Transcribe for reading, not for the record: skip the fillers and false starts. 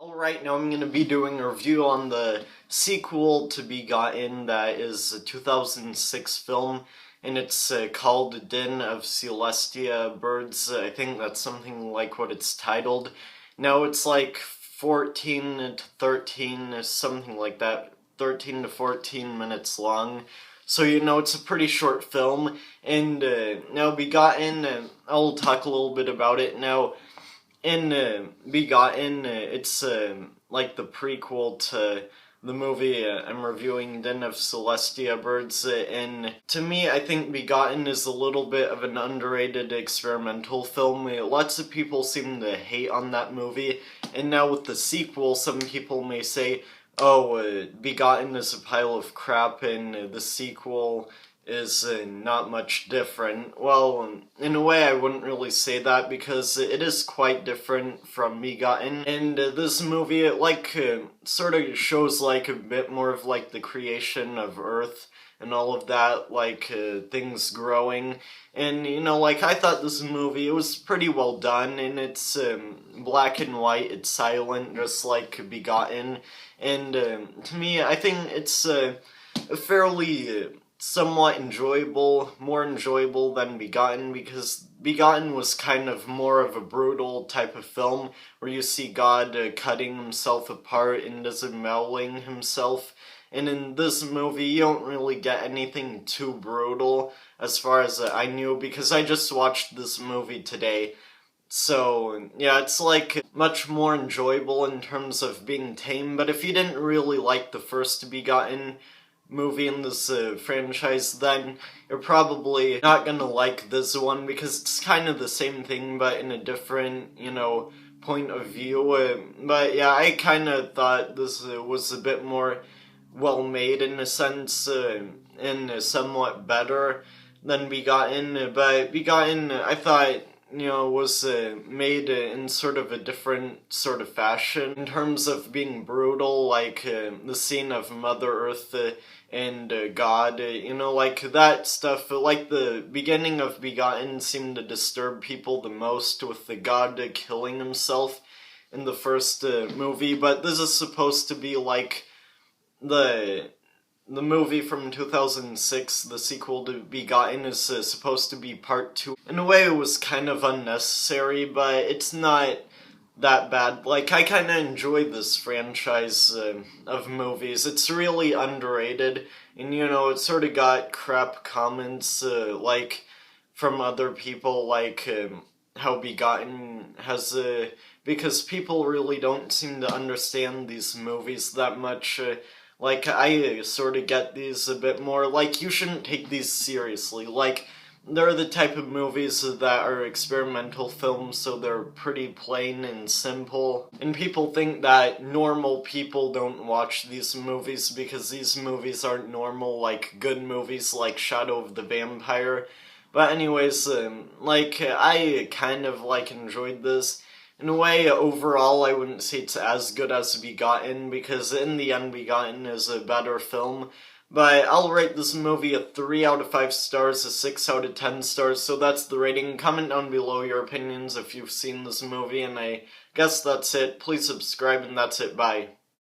Alright, now I'm going to be doing a review on the sequel to Begotten that is a 2006 film, and it's called Den of Celestia Birds. I think that's something like what it's titled. Now it's like 14 to 13, something like that, 13 to 14 minutes long. So, it's a pretty short film, and now Begotten, I'll talk a little bit about it. Now, in Begotten, it's like the prequel to the movie I'm reviewing, Den of Celestia Birds, and to me, I think Begotten is a little bit of an underrated experimental film. Lots of people seem to hate on that movie, and now with the sequel, some people may say, oh, Begotten is a pile of crap, and the sequel is not much different. Well, in a way I wouldn't really say that, because it is quite different from Begotten, and this movie, it sort of shows like a bit more of like the creation of Earth and all of that, things growing, and I thought this movie, it was pretty well done, and it's black and white, it's silent, just like Begotten, and to me, I think it's a fairly somewhat enjoyable, more enjoyable than Begotten, because Begotten was kind of more of a brutal type of film, where you see God cutting himself apart and disemboweling himself, and in this movie you don't really get anything too brutal, as far as I knew, because I just watched this movie today. So, yeah, it's much more enjoyable in terms of being tame, but if you didn't really like the first Begotten movie in this franchise, then you're probably not gonna like this one, because it's kind of the same thing but in a different, point of view. But yeah, I kind of thought this was a bit more well made in a sense, and somewhat better than Begotten, but Begotten, I thought, was made in sort of a different sort of fashion in terms of being brutal, like the scene of Mother Earth and God, that stuff, like the beginning of Begotten seemed to disturb people the most, with the God killing himself in the first movie, but this is supposed to be like the movie from 2006, the sequel to Begotten, is supposed to be part 2. In a way, it was kind of unnecessary, but it's not that bad. I kind of enjoy this franchise of movies. It's really underrated, and, it sort of got crap comments, from other people, how Begotten has, because people really don't seem to understand these movies that much. I sort of get these a bit more. You shouldn't take these seriously. They're the type of movies that are experimental films, so they're pretty plain and simple. And people think that normal people don't watch these movies because these movies aren't normal, like good movies like Shadow of the Vampire. But anyways, I kind of, enjoyed this. In a way, overall, I wouldn't say it's as good as Begotten, because in the end, Begotten is a better film. But I'll rate this movie a 3 out of 5 stars, a 6 out of 10 stars, so that's the rating. Comment down below your opinions if you've seen this movie, and I guess that's it. Please subscribe, and that's it. Bye.